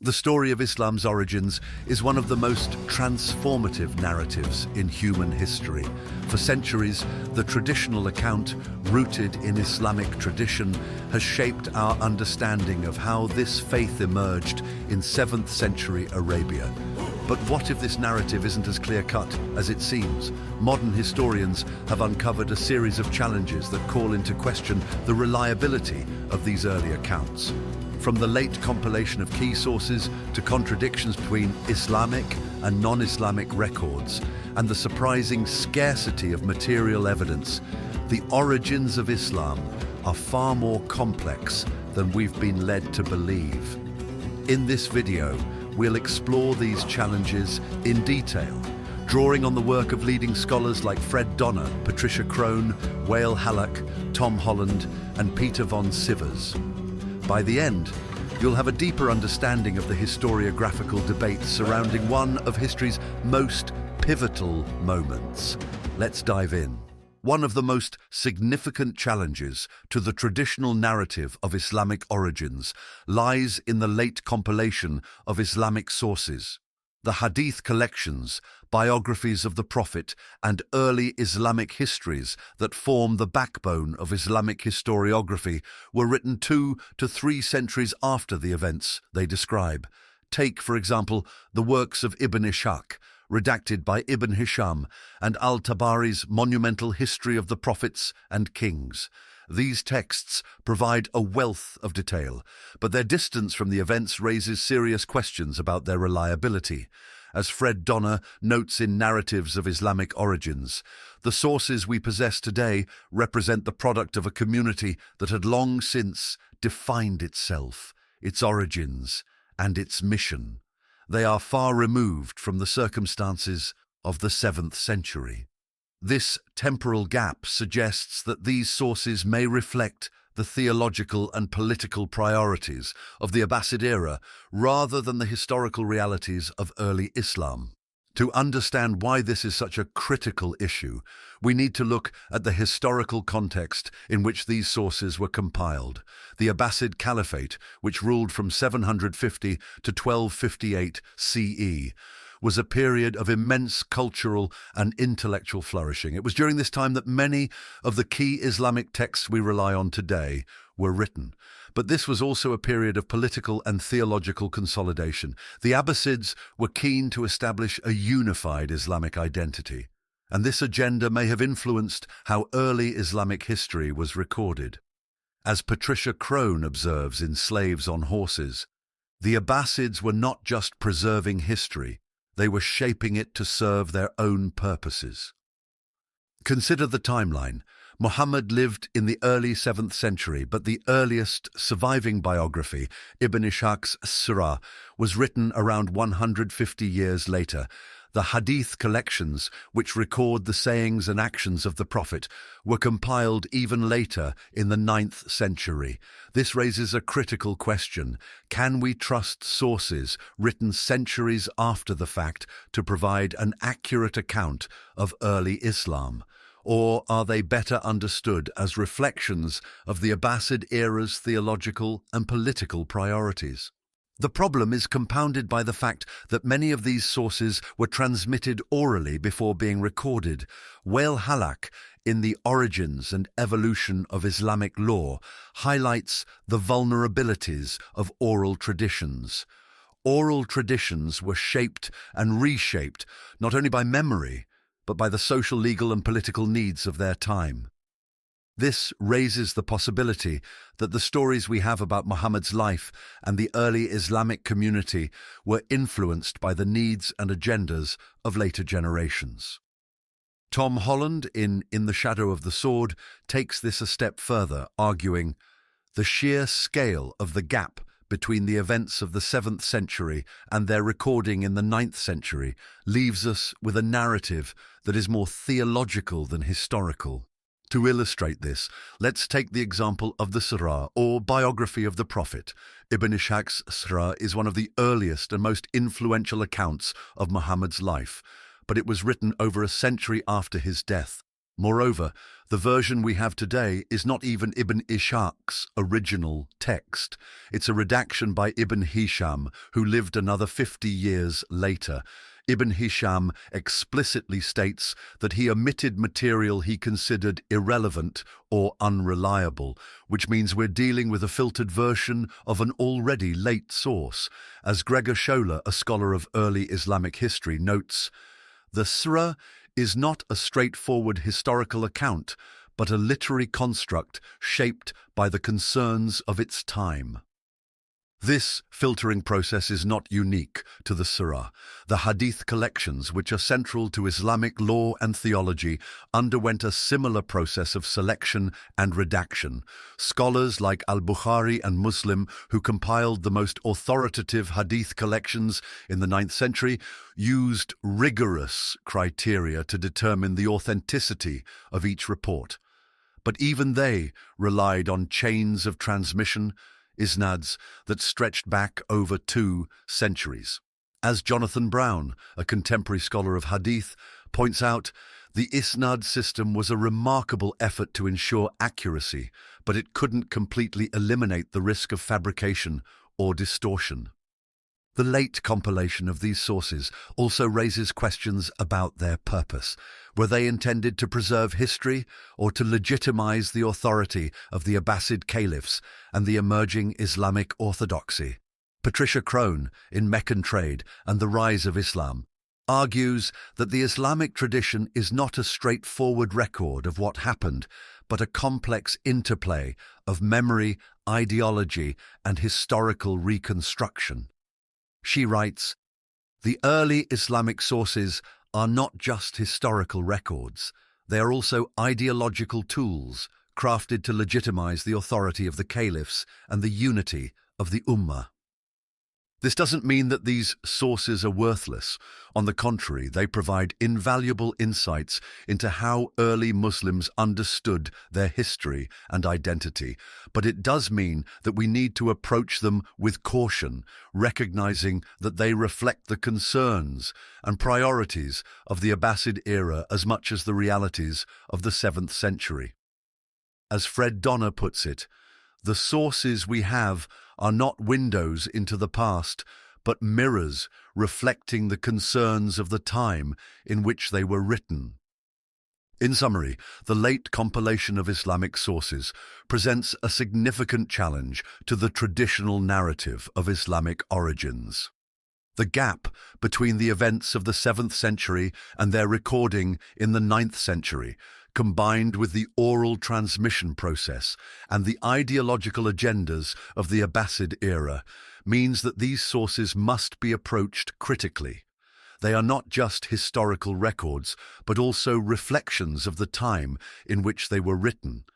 The story of Islam's origins is one of the most transformative narratives in human history. For centuries, the traditional account, rooted in Islamic tradition, has shaped our understanding of how this faith emerged in 7th century Arabia. But what if this narrative isn't as clear-cut as it seems? Modern historians have uncovered a series of challenges that call into question the reliability of these early accounts. From the late compilation of key sources to contradictions between Islamic and non-Islamic records, and the surprising scarcity of material evidence, the origins of Islam are far more complex than we've been led to believe. In this video, we'll explore these challenges in detail, drawing on the work of leading scholars like Fred Donner, Patricia Crone, Wael Halak, Tom Holland, and Peter von Sivers. By the end, you'll have a deeper understanding of the historiographical debates surrounding one of history's most pivotal moments. Let's dive in. One of the most significant challenges to the traditional narrative of Islamic origins lies in the late compilation of Islamic sources. The Hadith collections, biographies of the Prophet, and early Islamic histories that form the backbone of Islamic historiography were written 2 to 3 centuries after the events they describe. Take, for example, the works of Ibn Ishaq, redacted by Ibn Hisham, and al-Tabari's monumental history of the prophets and kings. These texts provide a wealth of detail, but their distance from the events raises serious questions about their reliability. As Fred Donner notes in Narratives of Islamic Origins, the sources we possess today represent the product of a community that had long since defined itself, its origins, and its mission. They are far removed from the circumstances of the 7th century. This temporal gap suggests that these sources may reflect the theological and political priorities of the Abbasid era rather than the historical realities of early Islam. To understand why this is such a critical issue, we need to look at the historical context in which these sources were compiled. The Abbasid Caliphate, which ruled from 750 to 1258 CE, was a period of immense cultural and intellectual flourishing. It was during this time that many of the key Islamic texts we rely on today were written. But this was also a period of political and theological consolidation. The Abbasids were keen to establish a unified Islamic identity, and this agenda may have influenced how early Islamic history was recorded. As Patricia Crone observes in Slaves on Horses, the Abbasids were not just preserving history, they were shaping it to serve their own purposes. Consider the timeline. Muhammad lived in the early 7th century, but the earliest surviving biography, Ibn Ishaq's Sirah, was written around 150 years later. The Hadith collections, which record the sayings and actions of the Prophet, were compiled even later in the 9th century. This raises a critical question. Can we trust sources written centuries after the fact to provide an accurate account of early Islam? Or are they better understood as reflections of the Abbasid era's theological and political priorities? The problem is compounded by the fact that many of these sources were transmitted orally before being recorded. Wael Halak, in The Origins and Evolution of Islamic Law, highlights the vulnerabilities of oral traditions. Oral traditions were shaped and reshaped not only by memory, but by the social, legal, and political needs of their time. This raises the possibility that the stories we have about Muhammad's life and the early Islamic community were influenced by the needs and agendas of later generations. Tom Holland, in the Shadow of the Sword, takes this a step further, arguing, "The sheer scale of the gap between the events of the 7th century and their recording in the 9th century leaves us with a narrative that is more theological than historical." To illustrate this, let's take the example of the Sirah, or biography of the Prophet. Ibn Ishaq's Sirah is one of the earliest and most influential accounts of Muhammad's life, but it was written over a century after his death. Moreover, the version we have today is not even Ibn Ishaq's original text. It's a redaction by Ibn Hisham, who lived another 50 years later. Ibn Hisham explicitly states that he omitted material he considered irrelevant or unreliable, which means we're dealing with a filtered version of an already late source. As Gregor Scholer, a scholar of early Islamic history, notes, the Surah is not a straightforward historical account, but a literary construct shaped by the concerns of its time. This filtering process is not unique to the Surah. The Hadith collections, which are central to Islamic law and theology, underwent a similar process of selection and redaction. Scholars like al-Bukhari and Muslim, who compiled the most authoritative Hadith collections in the 9th century, used rigorous criteria to determine the authenticity of each report. But even they relied on chains of transmission, isnads, that stretched back over 2 centuries. As Jonathan Brown, a contemporary scholar of Hadith, points out, the isnad system was a remarkable effort to ensure accuracy, but it couldn't completely eliminate the risk of fabrication or distortion. The late compilation of these sources also raises questions about their purpose. Were they intended to preserve history or to legitimize the authority of the Abbasid caliphs and the emerging Islamic orthodoxy? Patricia Crone, in Meccan Trade and the Rise of Islam, argues that the Islamic tradition is not a straightforward record of what happened, but a complex interplay of memory, ideology, and historical reconstruction. She writes, the early Islamic sources are not just historical records, they are also ideological tools crafted to legitimize the authority of the caliphs and the unity of the Ummah. This doesn't mean that these sources are worthless. On the contrary, they provide invaluable insights into how early Muslims understood their history and identity. But it does mean that we need to approach them with caution, recognizing that they reflect the concerns and priorities of the Abbasid era as much as the realities of the 7th century. As Fred Donner puts it, the sources we have are not windows into the past, but mirrors reflecting the concerns of the time in which they were written. In summary, the late compilation of Islamic sources presents a significant challenge to the traditional narrative of Islamic origins. The gap between the events of the 7th century and their recording in the 9th century, combined with the oral transmission process and the ideological agendas of the Abbasid era, means that these sources must be approached critically. They are not just historical records, but also reflections of the time in which they were written.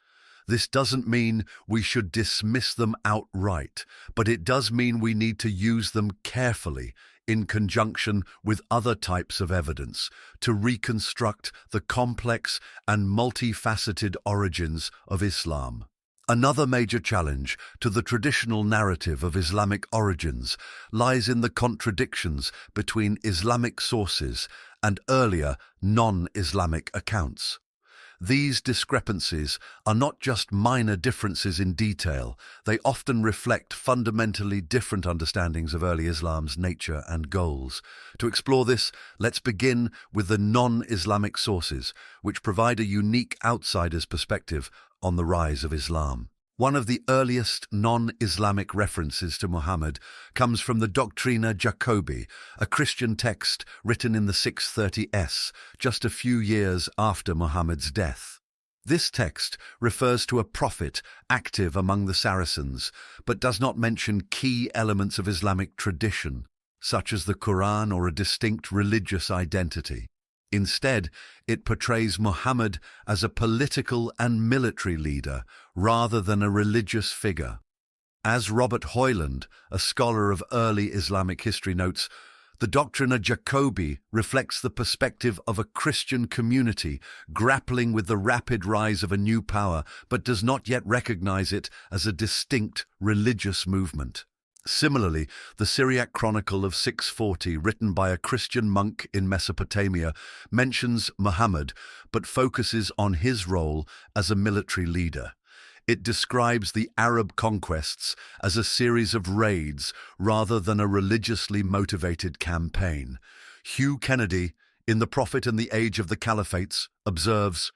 This doesn't mean we should dismiss them outright, but it does mean we need to use them carefully in conjunction with other types of evidence to reconstruct the complex and multifaceted origins of Islam. Another major challenge to the traditional narrative of Islamic origins lies in the contradictions between Islamic sources and earlier non-Islamic accounts. These discrepancies are not just minor differences in detail, they often reflect fundamentally different understandings of early Islam's nature and goals. To explore this, let's begin with the non-Islamic sources, which provide a unique outsider's perspective on the rise of Islam. One of the earliest non-Islamic references to Muhammad comes from the Doctrina Jacobi, a Christian text written in the 630s, just a few years after Muhammad's death. This text refers to a prophet active among the Saracens, but does not mention key elements of Islamic tradition, such as the Quran or a distinct religious identity. Instead, it portrays Muhammad as a political and military leader rather than a religious figure. As Robert Hoyland, a scholar of early Islamic history, notes, the Doctrina Jacobi reflects the perspective of a Christian community grappling with the rapid rise of a new power, but does not yet recognize it as a distinct religious movement. Similarly, the Syriac Chronicle of 640, written by a Christian monk in Mesopotamia, mentions Muhammad but focuses on his role as a military leader. It describes the Arab conquests as a series of raids rather than a religiously motivated campaign. Hugh Kennedy, in The Prophet and the Age of the Caliphates, observes,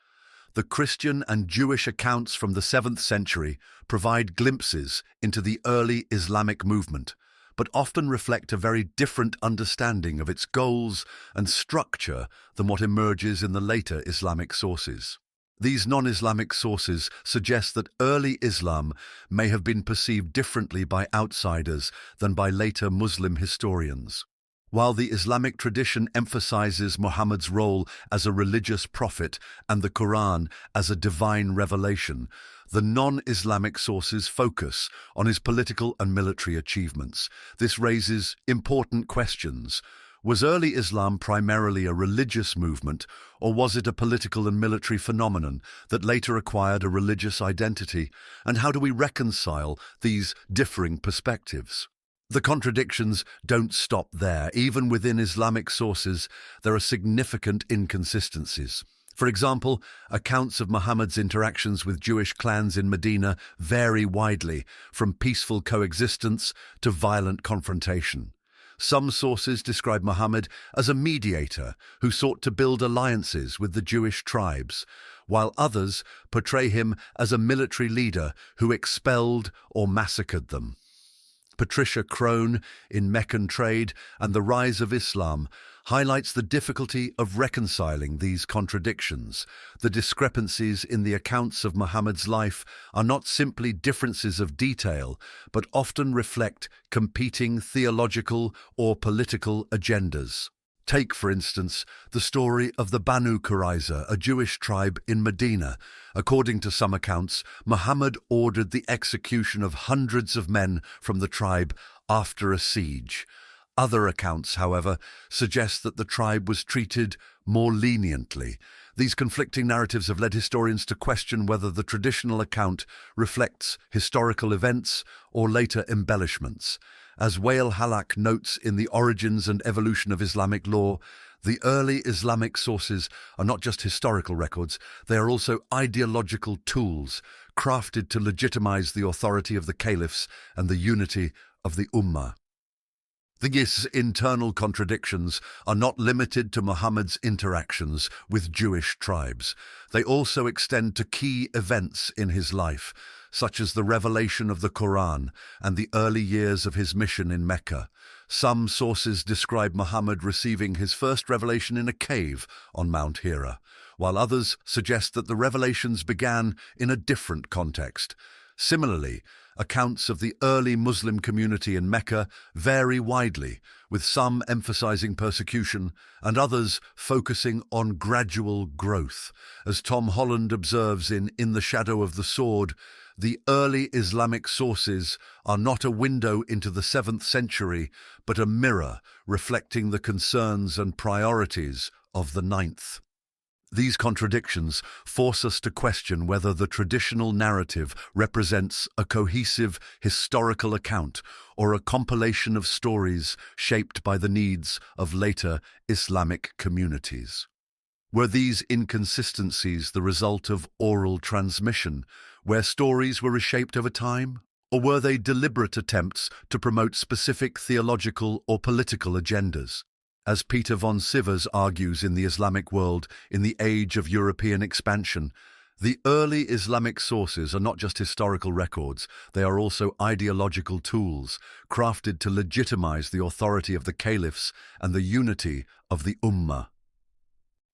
"The Christian and Jewish accounts from the 7th century provide glimpses into the early Islamic movement, but often reflect a very different understanding of its goals and structure than what emerges in the later Islamic sources." These non-Islamic sources suggest that early Islam may have been perceived differently by outsiders than by later Muslim historians. While the Islamic tradition emphasizes Muhammad's role as a religious prophet and the Quran as a divine revelation, the non-Islamic sources focus on his political and military achievements. This raises important questions. Was early Islam primarily a religious movement, or was it a political and military phenomenon that later acquired a religious identity? And how do we reconcile these differing perspectives? The contradictions don't stop there. Even within Islamic sources, there are significant inconsistencies. For example, accounts of Muhammad's interactions with Jewish clans in Medina vary widely, from peaceful coexistence to violent confrontation. Some sources describe Muhammad as a mediator who sought to build alliances with the Jewish tribes, while others portray him as a military leader who expelled or massacred them. Patricia Crone in Meccan Trade and the Rise of Islam highlights the difficulty of reconciling these contradictions. The discrepancies in the accounts of Muhammad's life are not simply differences of detail, but often reflect competing theological or political agendas. Take, for instance, the story of the Banu Qurayza, a Jewish tribe in Medina. According to some accounts, Muhammad ordered the execution of hundreds of men from the tribe after a siege. Other accounts, however, suggest that the tribe was treated more leniently. These conflicting narratives have led historians to question whether the traditional account reflects historical events or later embellishments. As Wael Halak notes in The Origins and Evolution of Islamic Law, the early Islamic sources are not just historical records, they are also ideological tools crafted to legitimize the authority of the caliphs and the unity of the Ummah. These internal contradictions are not limited to Muhammad's interactions with Jewish tribes. They also extend to key events in his life, such as the revelation of the Quran and the early years of his mission in Mecca. Some sources describe Muhammad receiving his first revelation in a cave on Mount Hira, while others suggest that the revelations began in a different context. Similarly, accounts of the early Muslim community in Mecca vary widely, with some emphasizing persecution and others focusing on gradual growth. As Tom Holland observes in the Shadow of the Sword, the early Islamic sources are not a window into the 7th century, but a mirror reflecting the concerns and priorities of the 9th. These contradictions force us to question whether the traditional narrative represents a cohesive historical account or a compilation of stories shaped by the needs of later Islamic communities. Were these inconsistencies the result of oral transmission, where stories were reshaped over time? Or were they deliberate attempts to promote specific theological or political agendas? As Peter von Sivers argues in The Islamic World in the Age of European Expansion, the early Islamic sources are not just historical records, they are also ideological tools, crafted to legitimize the authority of the caliphs and the unity of the Ummah.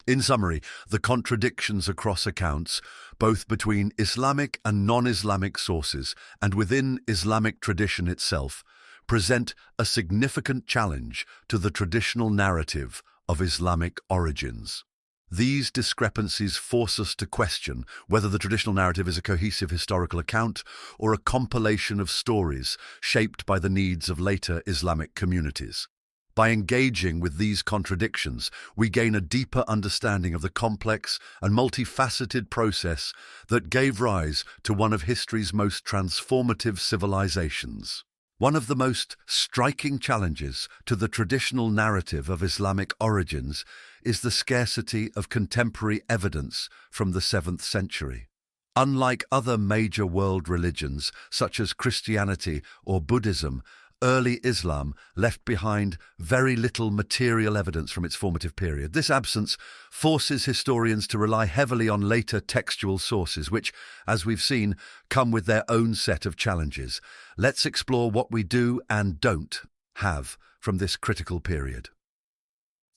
In summary, the contradictions across accounts, both between Islamic and non-Islamic sources and within Islamic tradition itself, present a significant challenge to the traditional narrative of Islamic origins. These discrepancies force us to question whether the traditional narrative is a cohesive historical account or a compilation of stories shaped by the needs of later Islamic communities. By engaging with these contradictions, we gain a deeper understanding of the complex and multifaceted process that gave rise to one of history's most transformative civilizations. One of the most striking challenges to the traditional narrative of Islamic origins is the scarcity of contemporary evidence from the 7th century. Unlike other major world religions, such as Christianity or Buddhism, early Islam left behind very little material evidence from its formative period. This absence forces historians to rely heavily on later textual sources, which, as we've seen, come with their own set of challenges. Let's explore what we do and don't have from this critical period.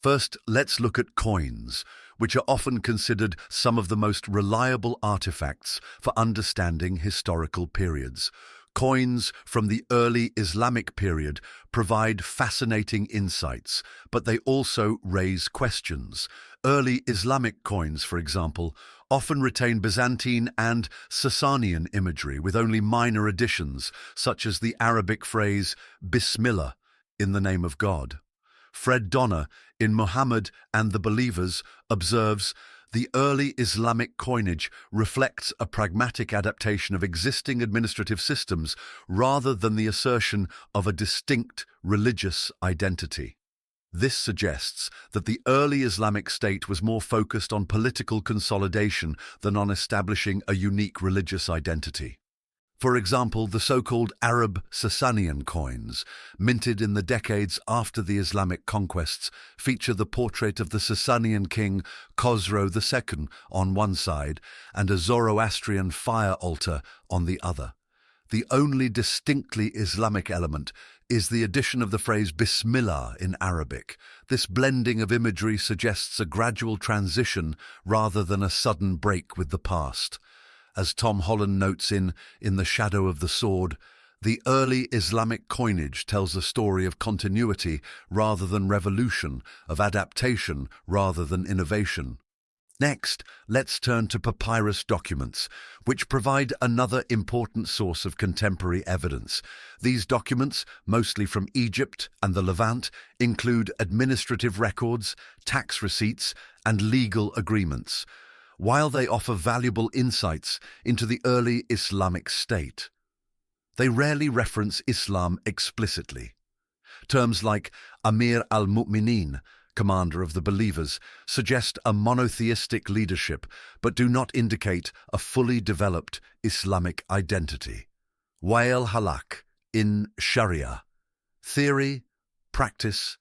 First, let's look at coins, which are often considered some of the most reliable artifacts for understanding historical periods. Coins from the early Islamic period provide fascinating insights, but they also raise questions. Early Islamic coins, for example, often retain Byzantine and Sassanian imagery with only minor additions, such as the Arabic phrase Bismillah, in the name of God. Fred Donner, in Muhammad and the Believers, observes, "The early Islamic coinage reflects a pragmatic adaptation of existing administrative systems rather than the assertion of a distinct religious identity." This suggests that the early Islamic state was more focused on political consolidation than on establishing a unique religious identity. For example, the so-called Arab-Sassanian coins, minted in the decades after the Islamic conquests, feature the portrait of the Sassanian king Khosrow II on one side and a Zoroastrian fire altar on the other. The only distinctly Islamic element is the addition of the phrase Bismillah in Arabic. This blending of imagery suggests a gradual transition rather than a sudden break with the past. As Tom Holland notes in The Shadow of the Sword, the early Islamic coinage tells a story of continuity rather than revolution, of adaptation rather than innovation. Next, let's turn to papyrus documents, which provide another important source of contemporary evidence. These documents, mostly from Egypt and the Levant, include administrative records, tax receipts, and legal agreements. While they offer valuable insights into the early Islamic state, they rarely reference Islam explicitly. Terms like Amir al-Mu'minin, commander of the believers, suggest a monotheistic leadership but do not indicate a fully developed Islamic identity. Wael Halak, in Sharia, Theory, Practice,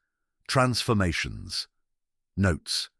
Transformations. Notes: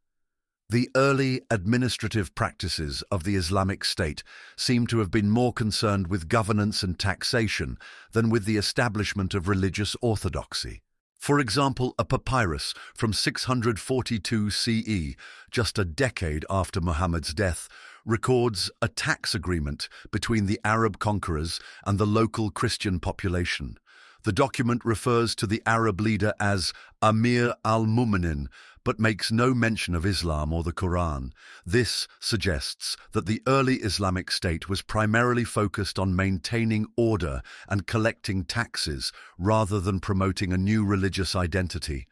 the early administrative practices of the Islamic State seem to have been more concerned with governance and taxation than with the establishment of religious orthodoxy. For example, a papyrus from 642 CE, just a decade after Muhammad's death, records a tax agreement between the Arab conquerors and the local Christian population. The document refers to the Arab leader as Amir al-Mu'minin, but makes no mention of Islam or the Quran. This suggests that the early Islamic state was primarily focused on maintaining order and collecting taxes rather than promoting a new religious identity.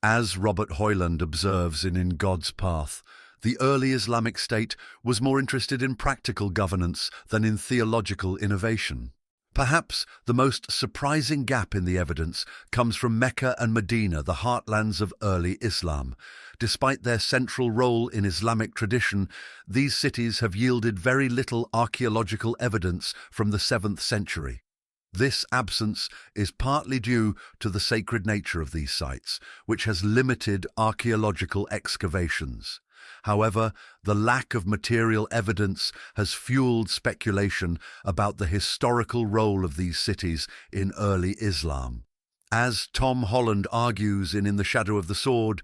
As Robert Hoyland observes in God's Path, the early Islamic state was more interested in practical governance than in theological innovation. Perhaps the most surprising gap in the evidence comes from Mecca and Medina, the heartlands of early Islam. Despite their central role in Islamic tradition, these cities have yielded very little archaeological evidence from the 7th century. This absence is partly due to the sacred nature of these sites, which has limited archaeological excavations. However, the lack of material evidence has fueled speculation about the historical role of these cities in early Islam. As Tom Holland argues in The Shadow of the Sword,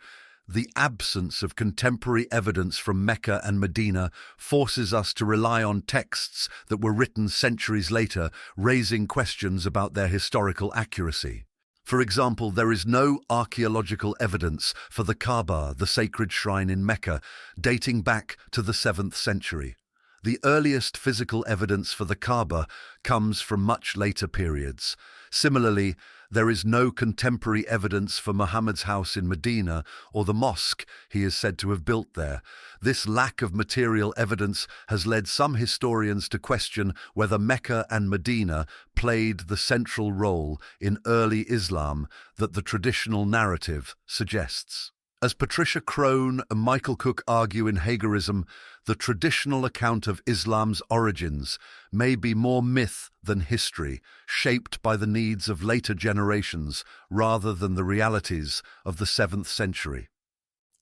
the absence of contemporary evidence from Mecca and Medina forces us to rely on texts that were written centuries later, raising questions about their historical accuracy. For example, there is no archaeological evidence for the Kaaba, the sacred shrine in Mecca, dating back to the 7th century. The earliest physical evidence for the Kaaba comes from much later periods. Similarly, There is no contemporary evidence for Muhammad's house in Medina or the mosque he is said to have built there. This lack of material evidence has led some historians to question whether Mecca and Medina played the central role in early Islam that the traditional narrative suggests. As Patricia Crone and Michael Cook argue in Hagerism, the traditional account of Islam's origins may be more myth than history, shaped by the needs of later generations rather than the realities of the 7th century.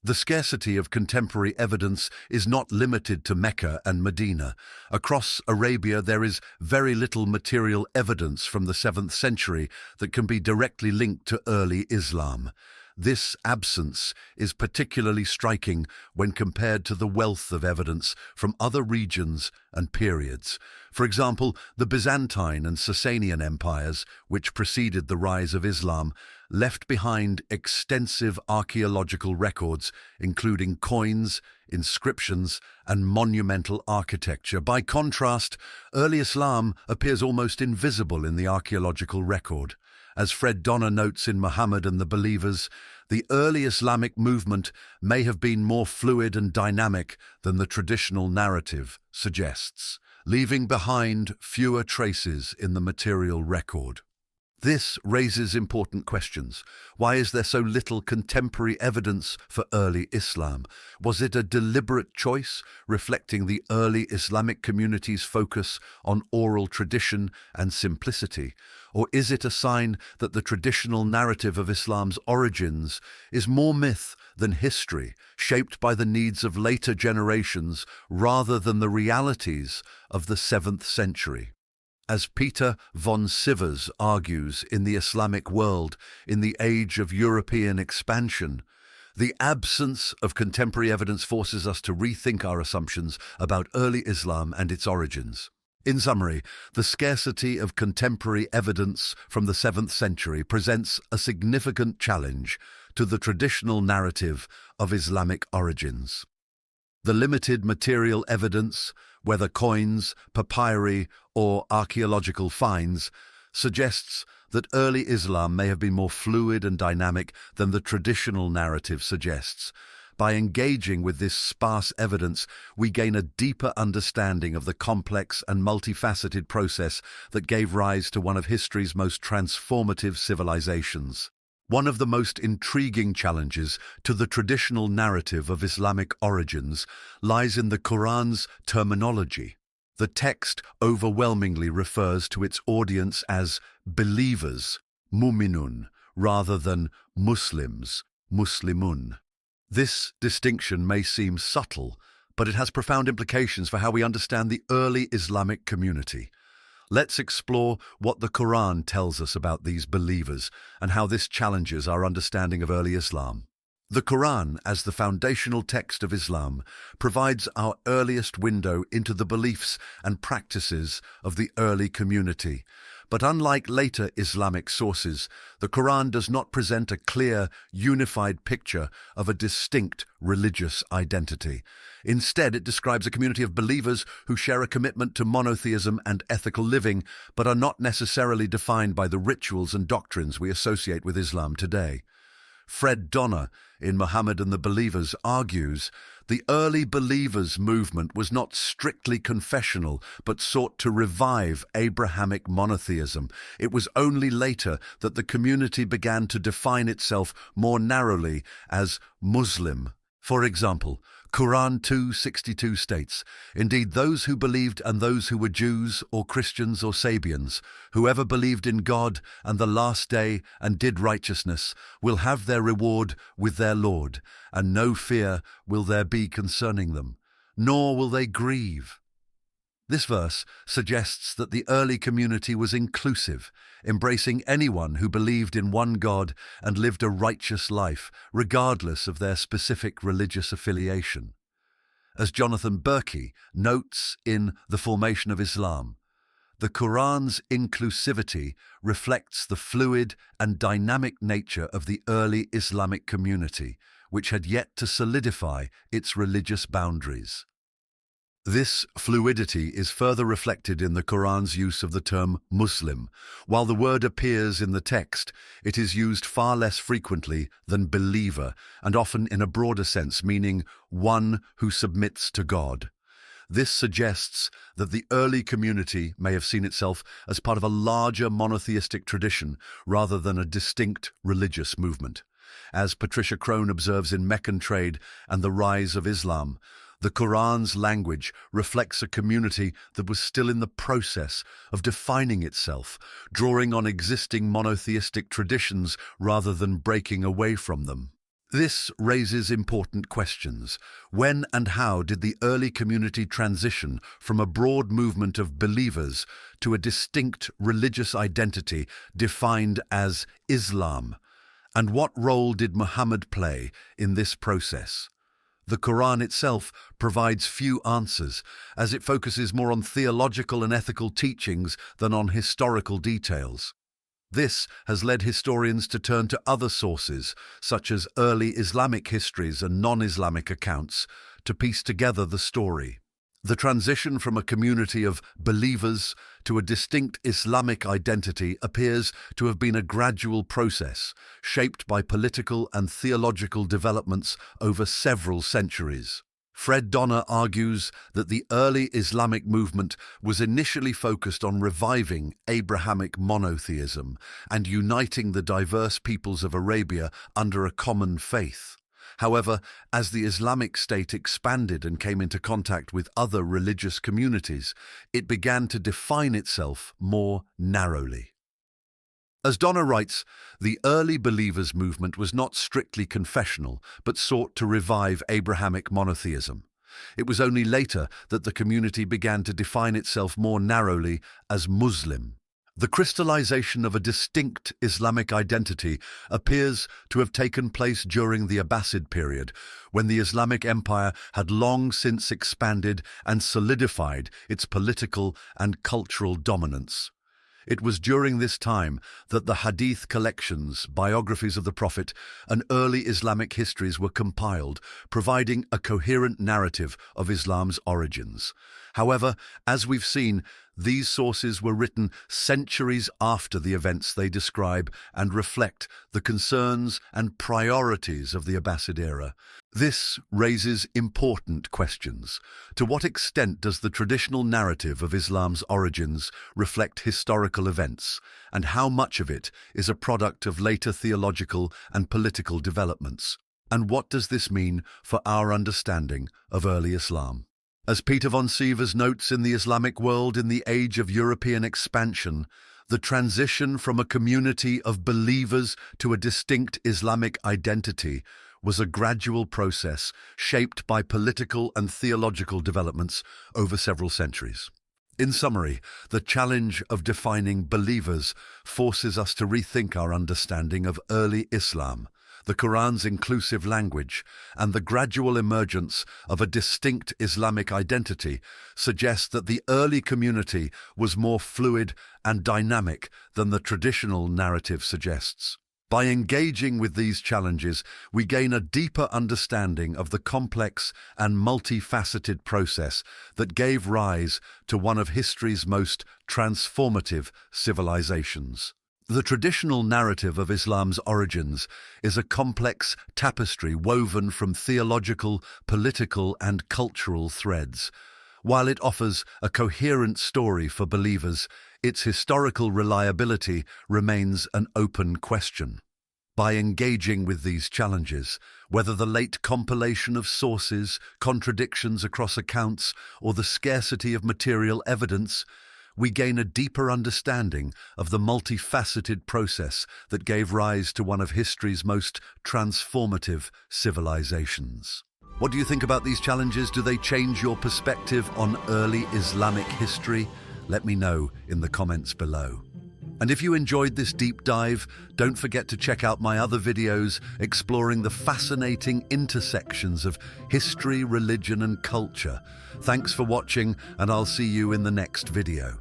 The scarcity of contemporary evidence is not limited to Mecca and Medina. Across Arabia, there is very little material evidence from the 7th century that can be directly linked to early Islam. This absence is particularly striking when compared to the wealth of evidence from other regions and periods. For example, the Byzantine and Sassanian empires, which preceded the rise of Islam, left behind extensive archaeological records, including coins, inscriptions, and monumental architecture. By contrast, early Islam appears almost invisible in the archaeological record. As Fred Donner notes in Muhammad and the Believers, the early Islamic movement may have been more fluid and dynamic than the traditional narrative suggests, leaving behind fewer traces in the material record. This raises important questions. Why is there so little contemporary evidence for early Islam? Was it a deliberate choice, reflecting the early Islamic community's focus on oral tradition and simplicity? Or is it a sign that the traditional narrative of Islam's origins is more myth than history, shaped by the needs of later generations rather than the realities of the 7th century? As Peter von Sivers argues in The Islamic World in the Age of European Expansion, the absence of contemporary evidence forces us to rethink our assumptions about early Islam and its origins. In summary, the scarcity of contemporary evidence from the 7th century presents a significant challenge to the traditional narrative of Islamic origins. The limited material evidence, whether coins, papyri, or archaeological finds, suggests that early Islam may have been more fluid and dynamic than the traditional narrative suggests. By engaging with this sparse evidence, we gain a deeper understanding of the complex and multifaceted process that gave rise to one of history's most transformative civilizations. One of the most intriguing challenges to the traditional narrative of Islamic origins lies in the Quran's terminology. The text overwhelmingly refers to its audience as believers, mu'minun, rather than Muslims, muslimun. This distinction may seem subtle, but it has profound implications for how we understand the early Islamic community. Let's explore what the Quran tells us about these believers and how this challenges our understanding of early Islam. The Quran, as the foundational text of Islam, provides our earliest window into the beliefs and practices of the early community. But unlike later Islamic sources, the Quran does not present a clear, unified picture of a distinct religious identity. Instead, it describes a community of believers who share a commitment to monotheism and ethical living, but are not necessarily defined by the rituals and doctrines we associate with Islam today. Fred Donner, in Muhammad and the Believers, argues the early believers' movement was not strictly confessional, but sought to revive Abrahamic monotheism. It was only later that the community began to define itself more narrowly as Muslim. For example, Quran 2:62 states, "Indeed, those who believed and those who were Jews or Christians or Sabians, whoever believed in God and the last day and did righteousness, will have their reward with their Lord, and no fear will there be concerning them, nor will they grieve." This verse suggests that the early community was inclusive, embracing anyone who believed in one God and lived a righteous life, regardless of their specific religious affiliation. As Jonathan Berkey notes in The Formation of Islam, the Quran's inclusivity reflects the fluid and dynamic nature of the early Islamic community, which had yet to solidify its religious boundaries. This fluidity is further reflected in the Quran's use of the term Muslim. While the word appears in the text, it is used far less frequently than believer, and often in a broader sense, meaning one who submits to God. This suggests that the early community may have seen itself as part of a larger monotheistic tradition rather than a distinct religious movement. As Patricia Crone observes in Meccan Trade and the Rise of Islam, the Quran's language reflects a community that was still in the process of defining itself, drawing on existing monotheistic traditions rather than breaking away from them. This raises important questions. When and how did the early community transition from a broad movement of believers to a distinct religious identity defined as Islam? And what role did Muhammad play in this process? The Quran itself provides few answers, as it focuses more on theological and ethical teachings than on historical details. This has led historians to turn to other sources, such as early Islamic histories and non-Islamic accounts, to piece together the story. The transition from a community of believers to a distinct Islamic identity appears to have been a gradual process, shaped by political and theological developments over several centuries. Fred Donner argues that the early Islamic movement was initially focused on reviving Abrahamic monotheism and uniting the diverse peoples of Arabia under a common faith. However, as the Islamic State expanded and came into contact with other religious communities, it began to define itself more narrowly. As Donner writes, the early believers' movement was not strictly confessional, but sought to revive Abrahamic monotheism. It was only later that the community began to define itself more narrowly as Muslim. The crystallization of a distinct Islamic identity appears to have taken place during the Abbasid period, when the Islamic Empire had long since expanded and solidified its political and cultural dominance. It was during this time that the Hadith collections, biographies of the Prophet, and early Islamic histories were compiled, providing a coherent narrative of Islam's origins. However, as we've seen, these sources were written centuries after the events they describe and reflect the concerns and priorities of the Abbasid era. This raises important questions. To what extent does the traditional narrative of Islam's origins reflect historical events, and how much of it is a product of later theological and political developments? And what does this mean for our understanding of early Islam? As Peter von Sievers notes in The Islamic World in the Age of European Expansion, the transition from a community of believers to a distinct Islamic identity was a gradual process shaped by political and theological developments over several centuries. In summary, the challenge of defining believers forces us to rethink our understanding of early Islam, the Quran's inclusive language, and the gradual emergence of a distinct Islamic identity suggest that the early community was more fluid and dynamic than the traditional narrative suggests. By engaging with these challenges, we gain a deeper understanding of the complex and multifaceted process that gave rise to one of history's most transformative civilizations. The traditional narrative of Islam's origins is a complex tapestry woven from theological, political, and cultural threads. While it offers a coherent story for believers, its historical reliability remains an open question. By engaging with these challenges, whether the late compilation of sources, contradictions across accounts, or the scarcity of material evidence, we gain a deeper understanding of the multifaceted process that gave rise to one of history's most transformative civilizations. What do you think about these challenges? Do they change your perspective on early Islamic history? Let me know in the comments below. And if you enjoyed this deep dive, don't forget to check out my other videos exploring the fascinating intersections of history, religion, and culture. Thanks for watching, and I'll see you in the next video.